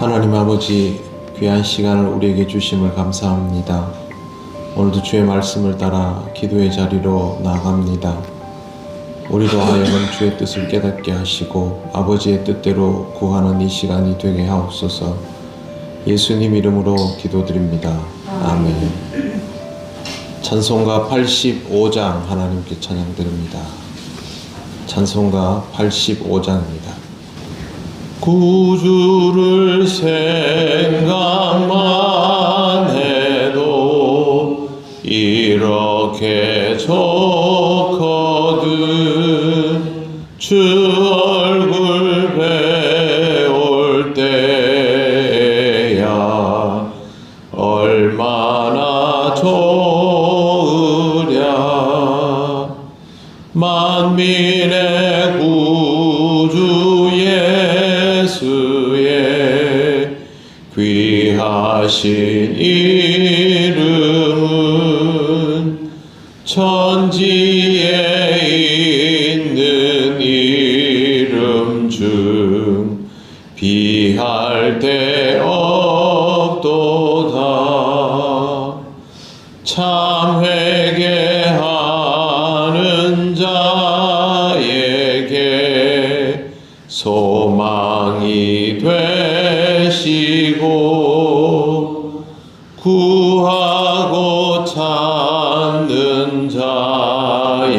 하나님 아버지, 귀한 시간을 우리에게 주심을 감사합니다. 오늘도 주의 말씀을 따라 기도의 자리로 나아갑니다. 우리로 하여금 주의 뜻을 깨닫게 하시고 아버지의 뜻대로 구하는 이 시간이 되게 하옵소서. 예수님 이름으로 기도드립니다. 아멘. 찬송가 85장 하나님께 찬양드립니다. 찬송가 85장입니다. 구주를 생각만 해도 이렇게 좋거든. 주 얼굴 배울 때야 얼마나 좋으랴. 만민의 구주 예수의 귀하신 이름은 천지에 있는 이름 중 비할 데 없도다. 참 회개하는 자에게 소망이 되시고 구하고 찾는 자에게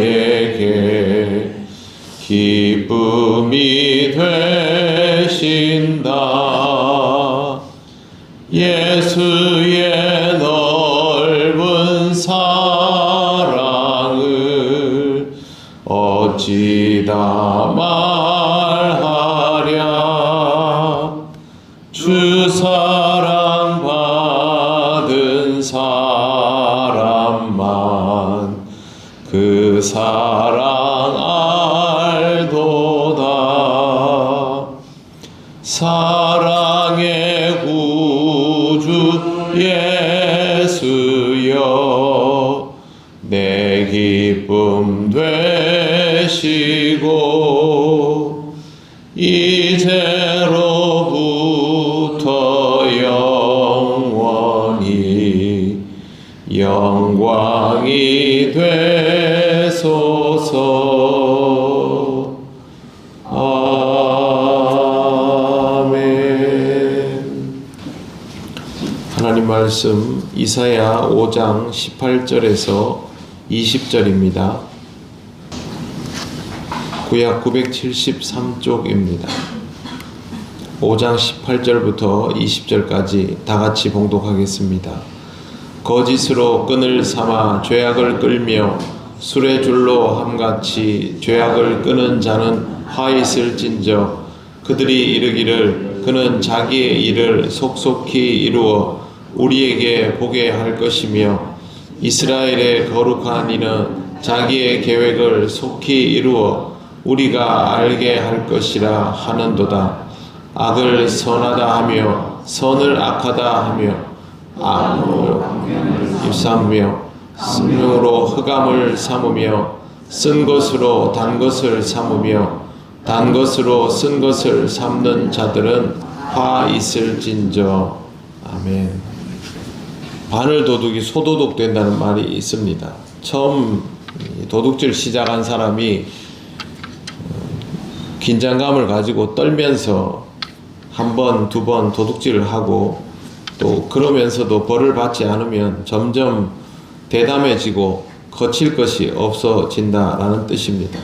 기쁨이 되신다. 예수의 넓은 사랑을 어찌다 말하랴. 주 사랑 받은 사람만 그 사랑 알도다. 사랑의 구주 예수여 내 기쁨 되시고 이제로부터 영원히 영광이 되소서. 아멘. 하나님 말씀 이사야 5장 18절에서 20절입니다. 구약 973쪽입니다. 5장 18절부터 20절까지 다같이 봉독하겠습니다. 거짓으로 끈을 삼아 죄악을 끌며 술의 줄로 함같이 죄악을 끄는 자는 화 있을진저. 그들이 이르기를 그는 자기의 일을 속속히 이루어 우리에게 보게 할 것이며 이스라엘의 거룩한 이는 자기의 계획을 속히 이루어 우리가 알게 할 것이라 하는도다. 악을 선하다 하며 선을 악하다 하며 악을 입삼으며 쓴으로 흑암을 삼으며 쓴 것으로 단 것을 삼으며 단 것으로 쓴 것을 삼는 자들은 화 있을진저. 아멘. 바늘 도둑이 소도둑 된다는 말이 있습니다. 처음 도둑질 시작한 사람이 긴장감을 가지고 떨면서 한 번, 두 번 도둑질을 하고 또 그러면서도 벌을 받지 않으면 점점 대담해지고 거칠 것이 없어진다라는 뜻입니다.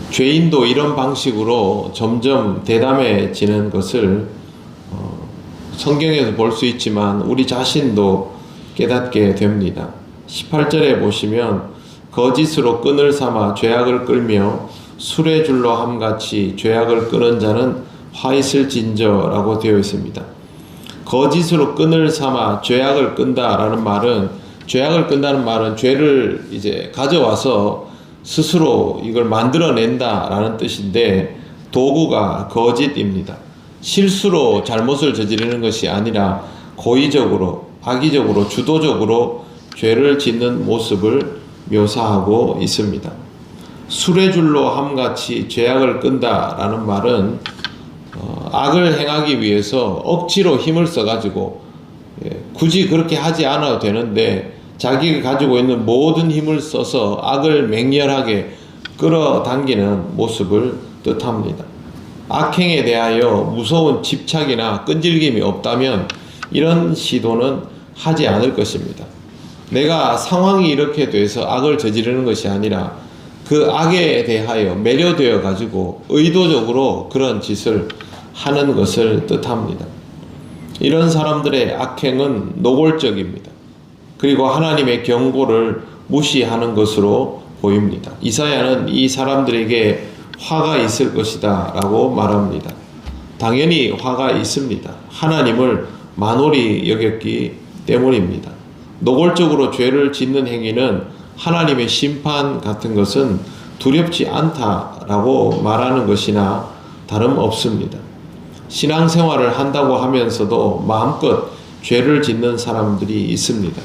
죄인도 이런 방식으로 점점 대담해지는 것을 성경에서 볼 수 있지만 우리 자신도 깨닫게 됩니다. 18절에 보시면 거짓으로 끈을 삼아 죄악을 끌며 술의 줄로 함같이 죄악을 끄는 자는 화 있을진저라고 되어 있습니다. 거짓으로 끈을 삼아 죄악을 끈다라는 말은, 죄악을 끈다는 말은 죄를 이제 가져와서 스스로 이걸 만들어낸다라는 뜻인데 도구가 거짓입니다. 실수로 잘못을 저지르는 것이 아니라 고의적으로, 악의적으로, 주도적으로 죄를 짓는 모습을 묘사하고 있습니다. 수레줄로 함같이 죄악을 끈다라는 말은 악을 행하기 위해서 억지로 힘을 써가지고 굳이 그렇게 하지 않아도 되는데 자기가 가지고 있는 모든 힘을 써서 악을 맹렬하게 끌어당기는 모습을 뜻합니다. 악행에 대하여 무서운 집착이나 끈질김이 없다면 이런 시도는 하지 않을 것입니다. 내가 상황이 이렇게 돼서 악을 저지르는 것이 아니라 그 악에 대하여 매료되어 가지고 의도적으로 그런 짓을 하는 것을 뜻합니다. 이런 사람들의 악행은 노골적입니다. 그리고 하나님의 경고를 무시하는 것으로 보입니다. 이사야는 이 사람들에게 화가 있을 것이다 라고 말합니다. 당연히 화가 있습니다. 하나님을 만홀히 여겼기 때문입니다. 노골적으로 죄를 짓는 행위는 하나님의 심판 같은 것은 두렵지 않다라고 말하는 것이나 다름없습니다. 신앙생활을 한다고 하면서도 마음껏 죄를 짓는 사람들이 있습니다.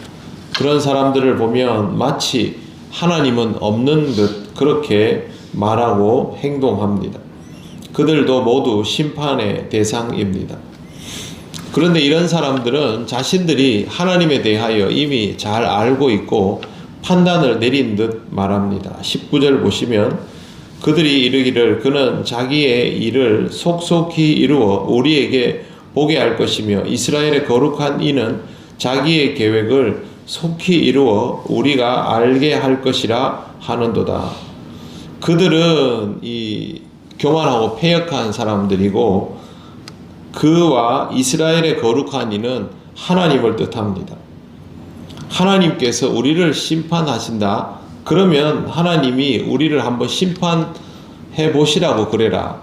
그런 사람들을 보면 마치 하나님은 없는 듯 그렇게 말하고 행동합니다. 그들도 모두 심판의 대상입니다. 그런데 이런 사람들은 자신들이 하나님에 대하여 이미 잘 알고 있고 판단을 내린 듯 말합니다. 19절 보시면 그들이 이르기를 그는 자기의 일을 속속히 이루어 우리에게 보게 할 것이며 이스라엘의 거룩한 이는 자기의 계획을 속히 이루어 우리가 알게 할 것이라 하는도다. 그들은 이 교만하고 패역한 사람들이고 그와 이스라엘의 거룩한 이는 하나님을 뜻합니다. 하나님께서 우리를 심판하신다. 그러면 하나님이 우리를 한번 심판해 보시라고 그래라.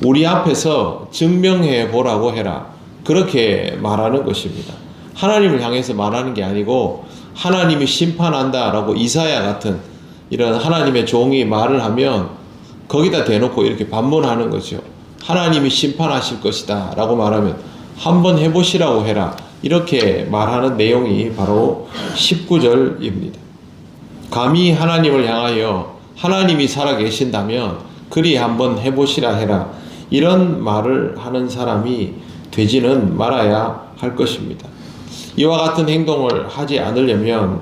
우리 앞에서 증명해 보라고 해라. 그렇게 말하는 것입니다. 하나님을 향해서 말하는 게 아니고 하나님이 심판한다라고 이사야 같은 이런 하나님의 종이 말을 하면 거기다 대놓고 이렇게 반문하는 거죠. 하나님이 심판하실 것이다 라고 말하면 한번 해보시라고 해라. 이렇게 말하는 내용이 바로 19절입니다. 감히 하나님을 향하여 하나님이 살아계신다면 그리 한번 해보시라 해라. 이런 말을 하는 사람이 되지는 말아야 할 것입니다. 이와 같은 행동을 하지 않으려면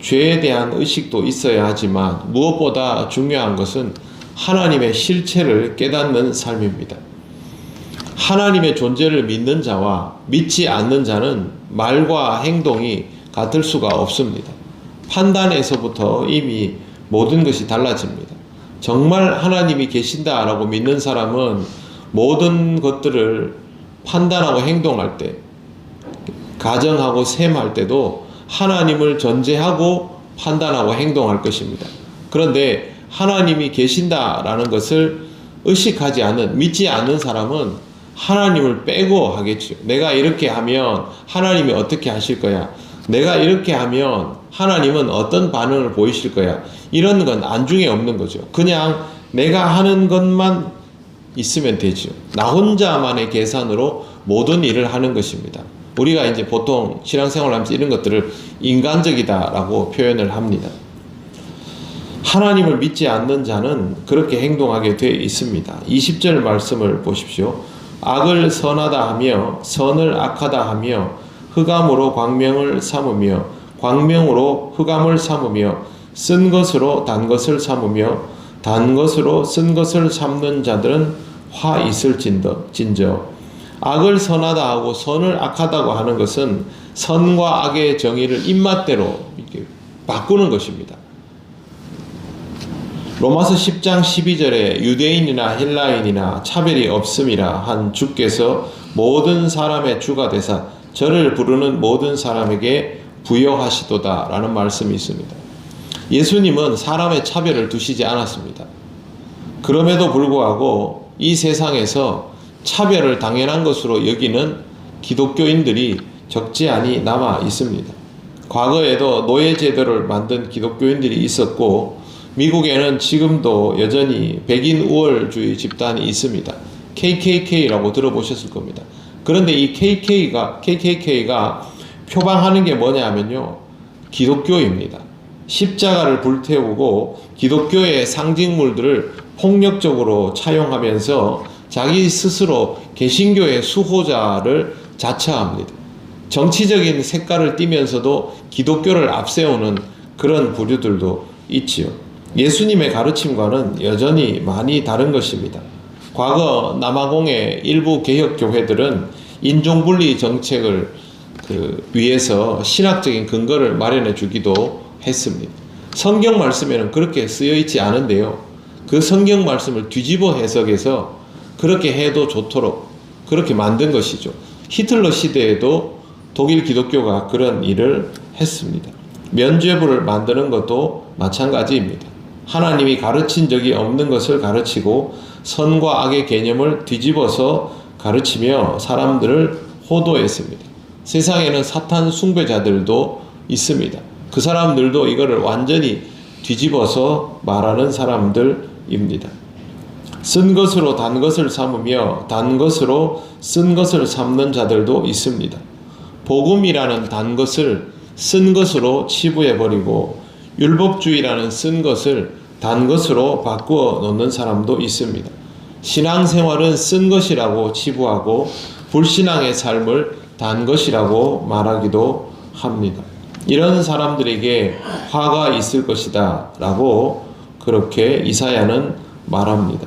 죄에 대한 의식도 있어야 하지만 무엇보다 중요한 것은 하나님의 실체를 깨닫는 삶입니다. 하나님의 존재를 믿는 자와 믿지 않는 자는 말과 행동이 같을 수가 없습니다. 판단에서부터 이미 모든 것이 달라집니다. 정말 하나님이 계신다라고 믿는 사람은 모든 것들을 판단하고 행동할 때, 가정하고 셈할 때도 하나님을 전제하고 판단하고 행동할 것입니다. 그런데 하나님이 계신다라는 것을 의식하지 않는, 믿지 않는 사람은 하나님을 빼고 하겠죠. 내가 이렇게 하면 하나님이 어떻게 하실 거야? 내가 이렇게 하면 하나님은 어떤 반응을 보이실 거야? 이런 건 안중에 없는 거죠. 그냥 내가 하는 것만 있으면 되죠. 나 혼자만의 계산으로 모든 일을 하는 것입니다. 우리가 이제 보통 신앙생활을 하면서 이런 것들을 인간적이다라고 표현을 합니다. 하나님을 믿지 않는 자는 그렇게 행동하게 되어 있습니다. 20절 말씀을 보십시오. 악을 선하다 하며 선을 악하다 하며 흑암으로 광명을 삼으며 광명으로 흑암을 삼으며 쓴 것으로 단 것을 삼으며 단 것으로 쓴 것을 삼는 자들은 화 있을진저. 악을 선하다 하고 선을 악하다고 하는 것은 선과 악의 정의를 입맛대로 이렇게 바꾸는 것입니다. 로마서 10장 12절에 유대인이나 헬라인이나 차별이 없음이라 한 주께서 모든 사람의 주가 되사 저를 부르는 모든 사람에게 부여하시도다 라는 말씀이 있습니다. 예수님은 사람의 차별을 두시지 않았습니다. 그럼에도 불구하고 이 세상에서 차별을 당연한 것으로 여기는 기독교인들이 적지 않이 남아 있습니다. 과거에도 노예제도를 만든 기독교인들이 있었고 미국에는 지금도 여전히 백인 우월주의 집단이 있습니다. KKK라고 들어보셨을 겁니다. 그런데 이 KKK가 표방하는 게 뭐냐면요, 기독교입니다. 십자가를 불태우고 기독교의 상징물들을 폭력적으로 차용하면서 자기 스스로 개신교의 수호자를 자처합니다. 정치적인 색깔을 띠면서도 기독교를 앞세우는 그런 부류들도 있지요. 예수님의 가르침과는 여전히 많이 다른 것입니다. 과거 남아공의 일부 개혁교회들은 인종분리 정책을 위해서 신학적인 근거를 마련해 주기도 했습니다. 성경 말씀에는 그렇게 쓰여 있지 않은데요. 그 성경 말씀을 뒤집어 해석해서 그렇게 해도 좋도록 그렇게 만든 것이죠. 히틀러 시대에도 독일 기독교가 그런 일을 했습니다. 면죄부를 만드는 것도 마찬가지입니다. 하나님이 가르친 적이 없는 것을 가르치고 선과 악의 개념을 뒤집어서 가르치며 사람들을 호도했습니다. 세상에는 사탄 숭배자들도 있습니다. 그 사람들도 이거를 완전히 뒤집어서 말하는 사람들입니다. 쓴 것으로 단 것을 삼으며 단 것으로 쓴 것을 삼는 자들도 있습니다. 복음이라는 단 것을 쓴 것으로 치부해버리고 율법주의라는 쓴 것을 단 것으로 바꾸어 놓는 사람도 있습니다. 신앙생활은 쓴 것이라고 치부하고 불신앙의 삶을 단 것이라고 말하기도 합니다. 이런 사람들에게 화가 있을 것이다 라고 그렇게 이사야는 말합니다.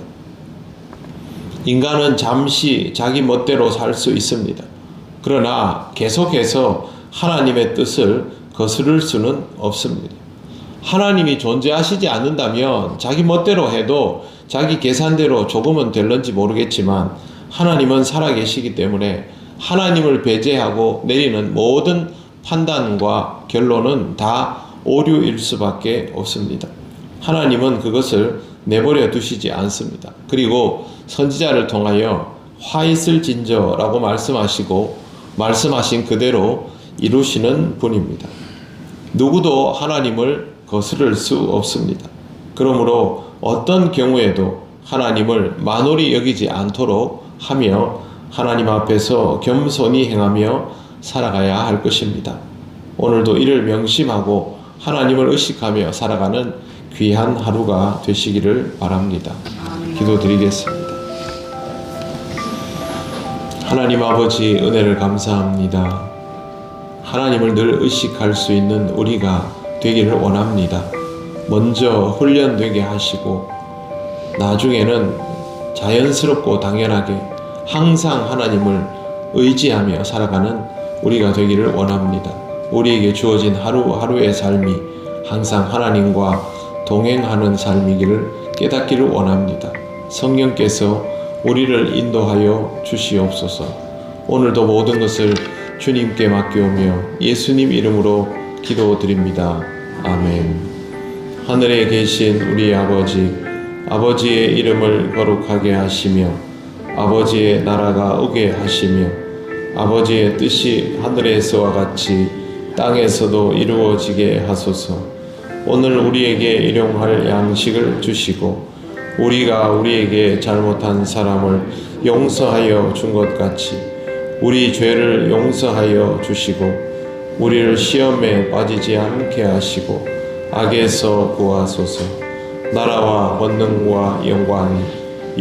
인간은 잠시 자기 멋대로 살 수 있습니다. 그러나 계속해서 하나님의 뜻을 거스를 수는 없습니다. 하나님이 존재하시지 않는다면 자기 멋대로 해도 자기 계산대로 조금은 될런지 모르겠지만 하나님은 살아계시기 때문에 하나님을 배제하고 내리는 모든 판단과 결론은 다 오류일 수밖에 없습니다. 하나님은 그것을 내버려 두시지 않습니다. 그리고 선지자를 통하여 화 있을진저라고 말씀하시고 말씀하신 그대로 이루시는 분입니다. 누구도 하나님을 거스를 수 없습니다. 그러므로 어떤 경우에도 하나님을 만홀히 여기지 않도록 하며 하나님 앞에서 겸손히 행하며 살아가야 할 것입니다. 오늘도 이를 명심하고 하나님을 의식하며 살아가는 귀한 하루가 되시기를 바랍니다. 기도드리겠습니다. 하나님 아버지 은혜를 감사합니다. 하나님을 늘 의식할 수 있는 우리가 되기를 원합니다. 먼저 훈련되게 하시고 나중에는 자연스럽고 당연하게 항상 하나님을 의지하며 살아가는 우리가 되기를 원합니다. 우리에게 주어진 하루하루의 삶이 항상 하나님과 동행하는 삶이기를 깨닫기를 원합니다. 성령께서 우리를 인도하여 주시옵소서. 오늘도 모든 것을 주님께 맡겨오며 예수님 이름으로 기도드립니다. 아멘. 하늘에 계신 우리 아버지, 아버지의 이름을 거룩하게 하시며 아버지의 나라가 오게 하시며 아버지의 뜻이 하늘에서와 같이 땅에서도 이루어지게 하소서. 오늘 우리에게 일용할 양식을 주시고 우리가 우리에게 잘못한 사람을 용서하여 준 것 같이 우리 죄를 용서하여 주시고 우리를 시험에 빠지지 않게 하시고 악에서 구하소서. 나라와 권능과 영광이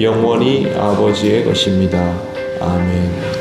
영원히 아버지의 것입니다. 아멘.